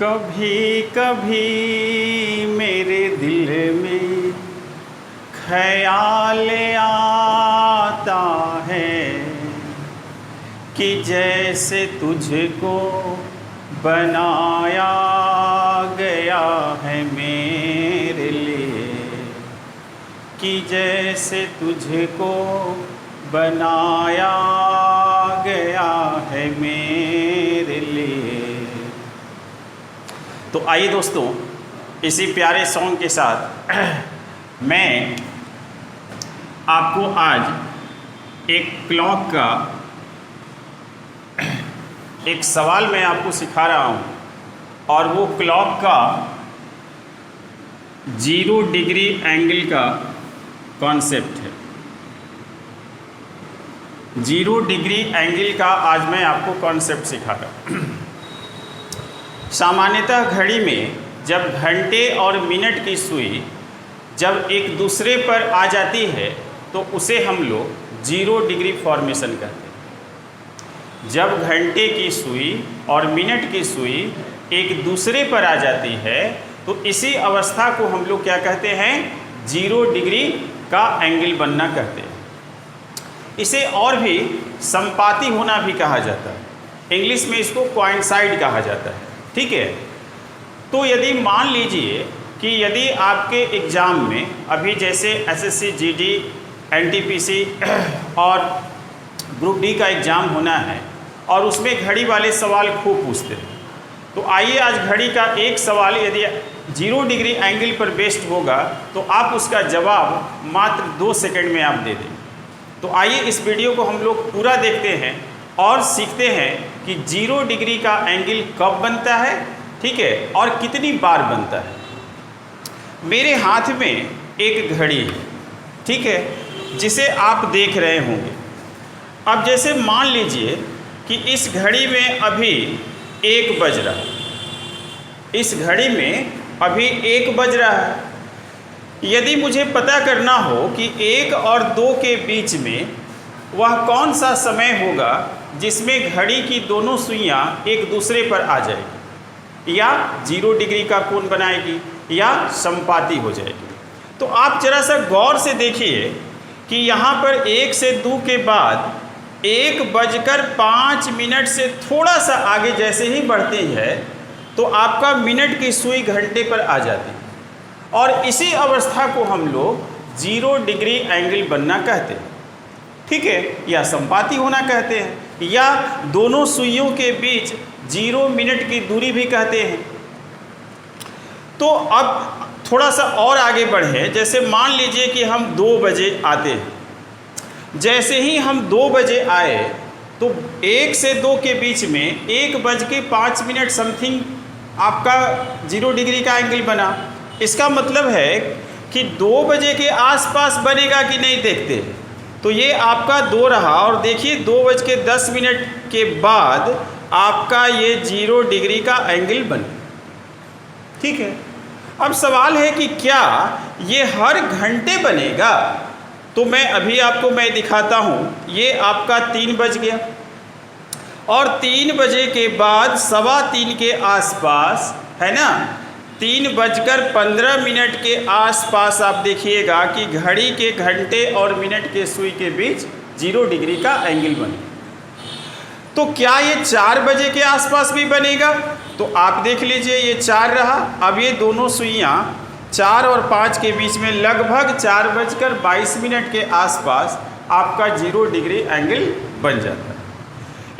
कभी कभी मेरे दिल में ख्याल आता है कि जैसे तुझको बनाया गया है मेरे लिए, कि जैसे तुझको बनाया गया है मेरे लिए। तो आइए दोस्तों, इसी प्यारे सॉन्ग के साथ मैं आपको आज एक क्लॉक का एक सवाल मैं आपको सिखा रहा हूँ, और वो क्लॉक का 0 डिग्री एंगल का कॉन्सेप्ट है। 0 डिग्री एंगल का आज मैं आपको कॉन्सेप्ट सिखा रहा हूँ। सामान्यतः घड़ी में जब घंटे और मिनट की सुई जब एक दूसरे पर आ जाती है तो उसे हम लोग 0 डिग्री फॉर्मेशन कहते हैं। जब घंटे की सुई और मिनट की सुई एक दूसरे पर आ जाती है तो इसी अवस्था को हम लोग क्या कहते हैं? 0 डिग्री का एंगल बनना कहते हैं। इसे और भी संपाती होना भी कहा जाता है। इंग्लिश में इसको कोइंसाइड कहा जाता है। ठीक है। तो यदि मान लीजिए कि यदि आपके एग्ज़ाम में अभी जैसे एसएससी, जीडी, एनटीपीसी और ग्रुप डी का एग्ज़ाम होना है और उसमें घड़ी वाले सवाल खूब पूछते हैं, तो आइए आज घड़ी का एक सवाल यदि 0 डिग्री एंगल पर बेस्ड होगा तो आप उसका जवाब मात्र 2 सेकंड में आप दे दें। तो आइए इस वीडियो को हम लोग पूरा देखते हैं और सीखते हैं कि 0 डिग्री का एंगल कब बनता है, ठीक है, और कितनी बार बनता है। मेरे हाथ में एक घड़ी है, ठीक है, जिसे आप देख रहे होंगे। अब जैसे मान लीजिए कि इस घड़ी में अभी 1 बज रहा है, इस घड़ी में अभी 1 बज रहा है। यदि मुझे पता करना हो कि 1 और 2 के बीच में वह कौन सा समय होगा जिसमें घड़ी की दोनों सुइयां एक दूसरे पर आ जाएगी, या 0 डिग्री का कोण बनाएगी, या संपाती हो जाएगी, तो आप जरा सा गौर से देखिए कि यहाँ पर 1 से 2 के बाद 1:05 से थोड़ा सा आगे जैसे ही बढ़ती है तो आपका मिनट की सुई घंटे पर आ जाती है, और इसी अवस्था को हम लोग 0 डिग्री एंगल बनना कहते हैं, ठीक है, या संपाती होना कहते हैं, या दोनों सुइयों के बीच 0 मिनट की दूरी भी कहते हैं। तो अब थोड़ा सा और आगे बढ़े, जैसे मान लीजिए कि हम 2 बजे आते हैं। जैसे ही हम 2 बजे आए तो 1 से 2 के बीच में 1:05 समथिंग आपका 0 डिग्री का एंगल बना। इसका मतलब है कि 2 बजे के आसपास बनेगा कि नहीं देखते, तो ये आपका 2 रहा, और देखिए 2:10 के बाद आपका ये 0 डिग्री का एंगल बना। ठीक है। अब सवाल है कि क्या ये हर घंटे बनेगा? तो मैं अभी आपको दिखाता हूँ। ये आपका 3 बज गया, और 3 बजे के बाद 3:15 के आसपास, है ना, 3:15 के आसपास आप देखिएगा कि घड़ी के घंटे और मिनट के सुई के बीच 0 डिग्री का एंगल बने। तो क्या ये 4 बजे के आसपास भी बनेगा? तो आप देख लीजिए, ये 4 रहा। अब ये दोनों सुइयां 4 और 5 के बीच में लगभग 4:22 के आसपास आपका 0 डिग्री एंगल बन जाता है।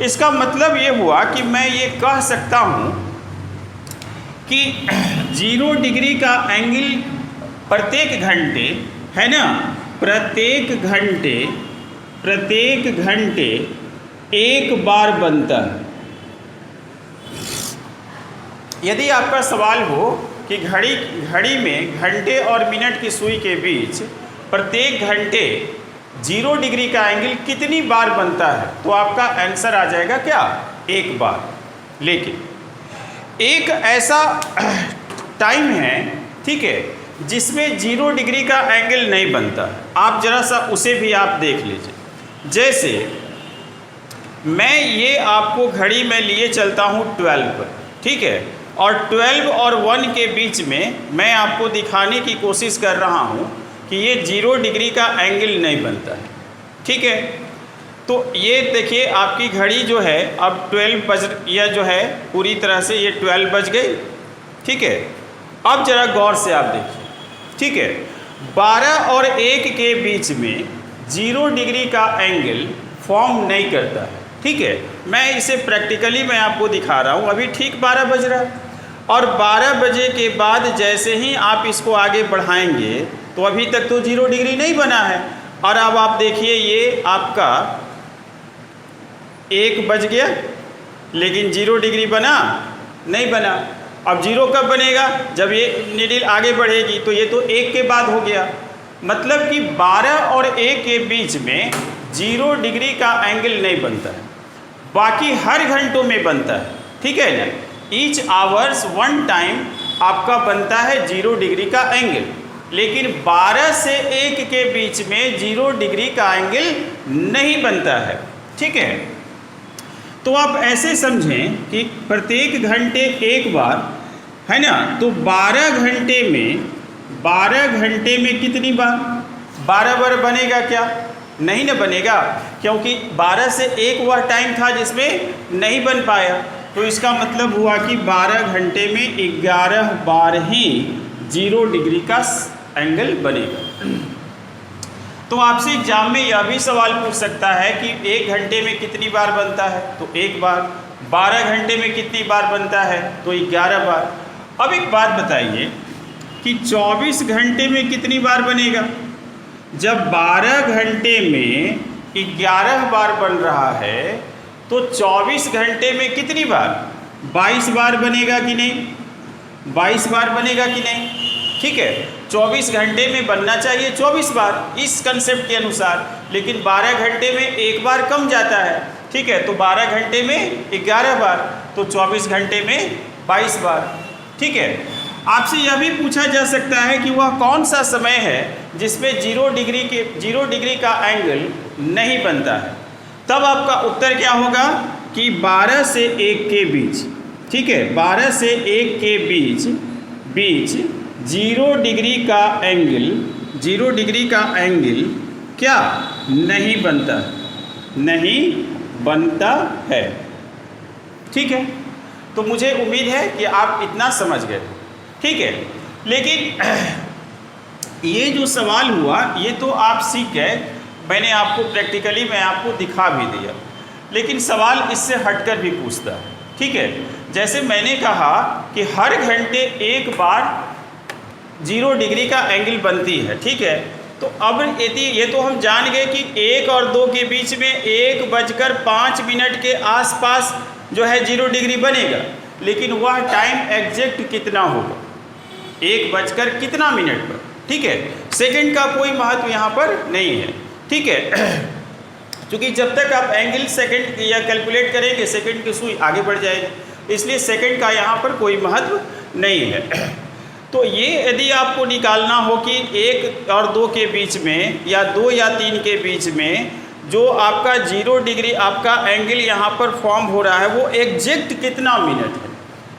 इसका मतलब ये हुआ कि मैं ये कह सकता हूँ कि 0 डिग्री का एंगल प्रत्येक घंटे, है ना, प्रत्येक घंटे 1 बार बनता है। यदि आपका सवाल हो कि घड़ी में घंटे और मिनट की सुई के बीच प्रत्येक घंटे 0 डिग्री का एंगल कितनी बार बनता है, तो आपका आंसर आ जाएगा क्या? 1 बार। लेकिन एक ऐसा टाइम है, ठीक है, जिसमें 0 डिग्री का एंगल नहीं बनता। आप जरा सा उसे भी आप देख लीजिए। जैसे मैं ये आपको घड़ी में लिए चलता हूँ 12 पर, ठीक है, और 12 और 1 के बीच में मैं आपको दिखाने की कोशिश कर रहा हूँ कि ये 0 डिग्री का एंगल नहीं बनता है। ठीक है, तो ये देखिए आपकी घड़ी जो है अब 12 बज या जो है पूरी तरह से ये 12 बज गई। ठीक है, अब जरा गौर से आप देखिए। ठीक है, 12 और 1 के बीच में 0 डिग्री का एंगल फॉर्म नहीं करता है। ठीक है, मैं इसे प्रैक्टिकली मैं आपको दिखा रहा हूँ। अभी ठीक 12 बज रहा है और 12 बजे के बाद जैसे ही आप इसको आगे बढ़ाएंगे तो अभी तक तो 0 डिग्री नहीं बना है। और अब आप देखिए ये आपका 1 बज गया लेकिन 0 डिग्री बना नहीं बना। अब 0 कब बनेगा? जब ये नीडल आगे बढ़ेगी। तो ये तो 1 के बाद हो गया, मतलब कि 12 और 1 के बीच में 0 डिग्री का एंगल नहीं बनता है, बाकी हर घंटों में बनता है। ठीक है ना, ईच आवर्स 1 टाइम आपका बनता है 0 डिग्री का एंगल, लेकिन 12 से 1 के बीच में 0 डिग्री का एंगल नहीं बनता है। ठीक है, तो आप ऐसे समझें कि प्रत्येक घंटे एक बार, है ना, तो 12 घंटे में कितनी बार? 12 बार बनेगा क्या? नहीं ना बनेगा, क्योंकि 12 से 1 वह टाइम था जिसमें नहीं बन पाया। तो इसका मतलब हुआ कि 12 घंटे में 11 बार ही 0 डिग्री का एंगल बनेगा। तो आपसे एग्जाम में यह भी सवाल पूछ सकता है कि 1 घंटे में कितनी बार बनता है? तो 1 बार। 12 घंटे में कितनी बार बनता है? तो 11 बार। अब एक बात बताइए कि 24 घंटे में कितनी बार बनेगा? जब 12 घंटे में 11 बार बन रहा है तो 24 घंटे में कितनी बार? 22 बार बनेगा कि नहीं? 22 बार बनेगा कि नहीं? ठीक है, 24 घंटे में बनना चाहिए 24 बार इस कंसेप्ट के अनुसार, लेकिन 12 घंटे में 1 बार कम जाता है। ठीक है, तो 12 घंटे में 11 बार, तो 24 घंटे में 22 बार। ठीक है, आपसे यह भी पूछा जा सकता है कि वह कौन सा समय है जिसमें 0 डिग्री का एंगल नहीं बनता है। तब आपका उत्तर क्या होगा कि 12 से 1 के बीच। ठीक है, 12 से 1 के बीच 0 डिग्री का एंगल क्या नहीं बनता है। ठीक है, तो मुझे उम्मीद है कि आप इतना समझ गए। ठीक है, लेकिन ये जो सवाल हुआ ये तो आप सीख गए, मैंने आपको प्रैक्टिकली मैं आपको दिखा भी दिया, लेकिन सवाल इससे हटकर भी पूछता है। ठीक है, जैसे मैंने कहा कि हर घंटे 1 बार 0 डिग्री का एंगल बनती है। ठीक है, तो अब यदि ये तो हम जान गए कि 1 और 2 के बीच में 1:05 के आसपास जो है 0 डिग्री बनेगा, लेकिन वह टाइम एग्जैक्ट कितना होगा? 1 कितना मिनट पर? ठीक है, सेकंड का कोई महत्व यहाँ पर नहीं है। ठीक है, क्योंकि जब तक आप एंगल सेकंड या कैलकुलेट करेंगे सेकंड की सुई आगे बढ़ जाएगी, इसलिए सेकंड का यहाँ पर कोई महत्व नहीं है। तो ये यदि आपको निकालना हो कि 1 और 2 के बीच में या 2 या 3 के बीच में जो आपका 0 डिग्री आपका एंगल यहाँ पर फॉर्म हो रहा है वो एग्जैक्ट कितना मिनट है,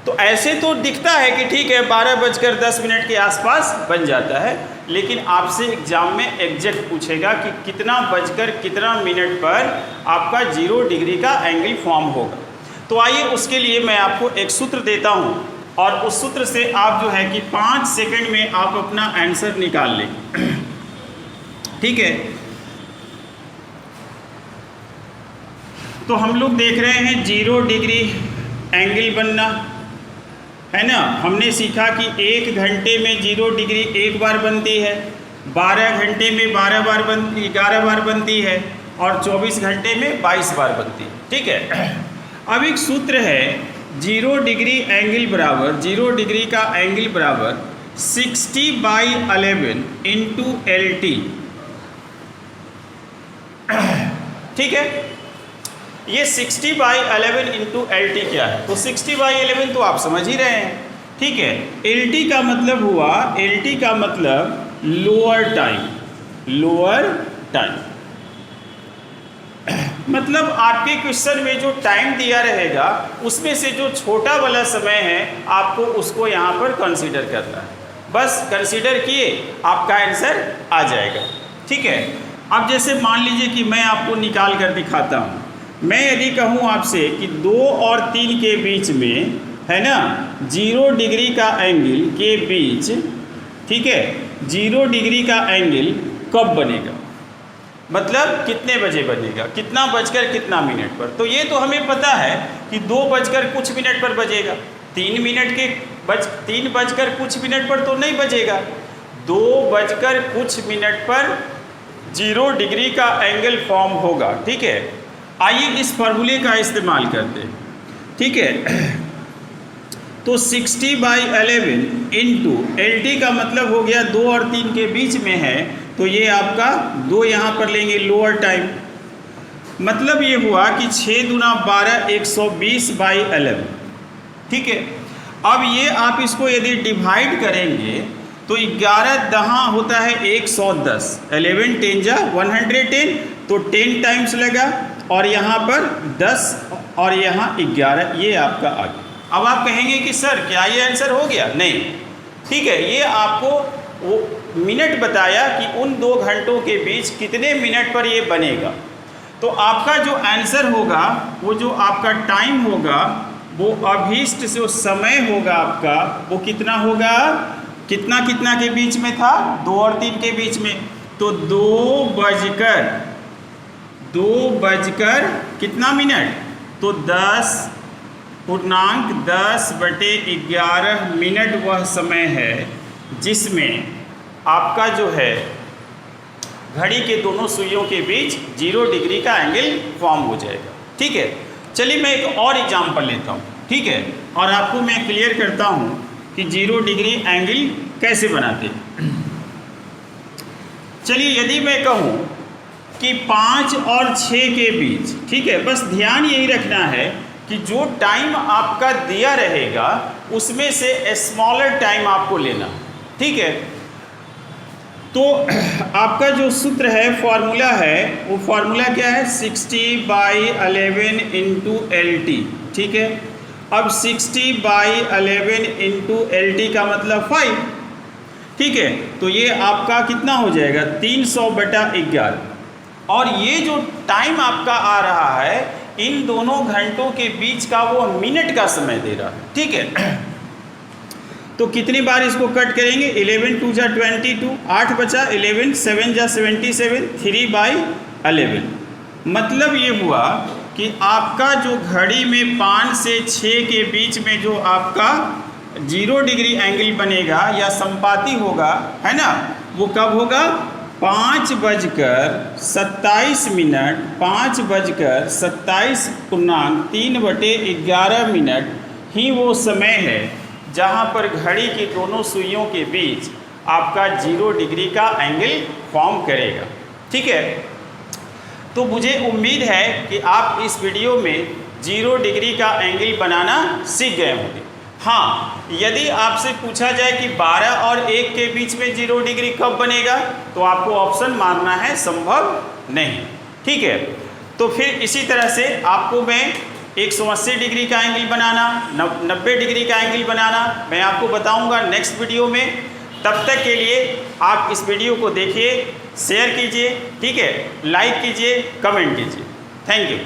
तो ऐसे तो दिखता है कि ठीक है 12:10 के आसपास बन जाता है, लेकिन आपसे एग्जाम में एग्जैक्ट पूछेगा कि कितना मिनट पर आपका 0 डिग्री का एंगल फॉर्म होगा। तो आइए उसके लिए मैं आपको एक सूत्र देता हूँ और उस सूत्र से आप जो है कि 5 सेकंड में आप अपना आंसर निकाल लें। ठीक है, तो हम लोग देख रहे हैं 0 डिग्री एंगल बनना, है ना। हमने सीखा कि 1 घंटे में 0 डिग्री 1 बार बनती है, 12 घंटे में 11 बार बनती है और 24 घंटे में 22 बार बनती है। ठीक है, अब एक सूत्र है 0 डिग्री का एंगल बराबर 60/11 इंटू LT। ठीक है, ये 60/11 इंटू LT क्या है? तो 60/11 तो आप समझ ही रहे हैं। ठीक है, LT का मतलब हुआ, LT का मतलब लोअर टाइम, मतलब आपके क्वेश्चन में जो टाइम दिया रहेगा उसमें से जो छोटा वाला समय है आपको उसको यहाँ पर कंसीडर करना है। बस कंसीडर किए आपका आंसर आ जाएगा। ठीक है, अब जैसे मान लीजिए कि मैं आपको निकाल कर दिखाता हूँ। मैं यदि कहूँ आपसे कि 2 और 3 के बीच में है ना 0 डिग्री का एंगल के बीच, ठीक है, 0 डिग्री का एंगल कब बनेगा, मतलब कितने बजे बनेगा, कितना बजकर कितना मिनट पर। तो ये तो हमें पता है कि 2 बजकर कुछ मिनट पर बजेगा, 3 बजकर कुछ मिनट पर तो नहीं बजेगा, 2 बजकर कुछ मिनट पर 0 डिग्री का एंगल फॉर्म होगा। ठीक है, आइए इस फॉर्मूले का इस्तेमाल करते हैं। ठीक है, तो 60/11 इंटू LT का मतलब हो गया 2 और 3 के बीच में है, तो ये आपका 2 यहाँ पर लेंगे लोअर टाइम, मतलब ये हुआ कि 6 दूना 12 120/11। ठीक है, अब ये आप इसको यदि डिवाइड करेंगे तो 11 दहा होता है 110, 11 10 जा 110, तो 10 टाइम्स लगा और यहाँ पर 10 और यहाँ 11, ये आपका आ गया। अब आप कहेंगे कि सर क्या ये आंसर हो गया? नहीं, ठीक है, ये आपको वो मिनट बताया कि उन 2 घंटों के बीच कितने मिनट पर ये बनेगा। तो आपका जो आंसर होगा, वो जो आपका टाइम होगा, वो अभीष्ट जो समय होगा आपका, वो कितना होगा, कितना कितना के बीच में था, 2 और 3 के बीच में, तो 2 बजकर कितना मिनट, तो 10.10/11 मिनट वह समय है जिसमें आपका जो है घड़ी के दोनों सुइयों के बीच 0 डिग्री का एंगल फॉर्म हो जाएगा। ठीक है, चलिए मैं एक और एग्जांपल लेता हूँ। ठीक है, और आपको मैं क्लियर करता हूँ कि 0 डिग्री एंगल कैसे बनाते हैं। चलिए यदि मैं कहूँ कि 5 और 6 के बीच, ठीक है, बस ध्यान यही रखना है कि जो टाइम आपका दिया रहेगा उसमें से स्मॉलर टाइम आपको लेना। ठीक है, तो आपका जो सूत्र है, फॉर्मूला है, वो फॉर्मूला क्या है, 60/11 इंटू LT। ठीक है, अब 60/11 इंटू LT का मतलब 5। ठीक है, तो ये आपका कितना हो जाएगा, 300/11, और ये जो टाइम आपका आ रहा है इन दोनों घंटों के बीच का वो मिनट का समय दे रहा है। ठीक है, तो कितनी बार इसको कट करेंगे, 11 2 जा 22, 8 बचा, 11 7 जा 77, 3/11। मतलब ये हुआ कि आपका जो घड़ी में 5 से 6 के बीच में जो आपका 0 डिग्री एंगल बनेगा या संपाती होगा, है ना, वो कब होगा, 5:27 मिनट, 5:27.3/11 मिनट ही वो समय है जहाँ पर घड़ी की दोनों सुइयों के बीच आपका 0 डिग्री का एंगल फॉर्म करेगा। ठीक है, तो मुझे उम्मीद है कि आप इस वीडियो में 0 डिग्री का एंगल बनाना सीख गए होंगे। हाँ, यदि आपसे पूछा जाए कि 12 और 1 के बीच में 0 डिग्री कब बनेगा, तो आपको ऑप्शन मारना है संभव नहीं। ठीक है, तो फिर इसी तरह से आपको मैं 180 डिग्री का एंगल बनाना, 90 डिग्री का एंगल बनाना मैं आपको बताऊंगा नेक्स्ट वीडियो में। तब तक के लिए आप इस वीडियो को देखिए, शेयर कीजिए, ठीक है, लाइक कीजिए, कमेंट कीजिए। Thank you.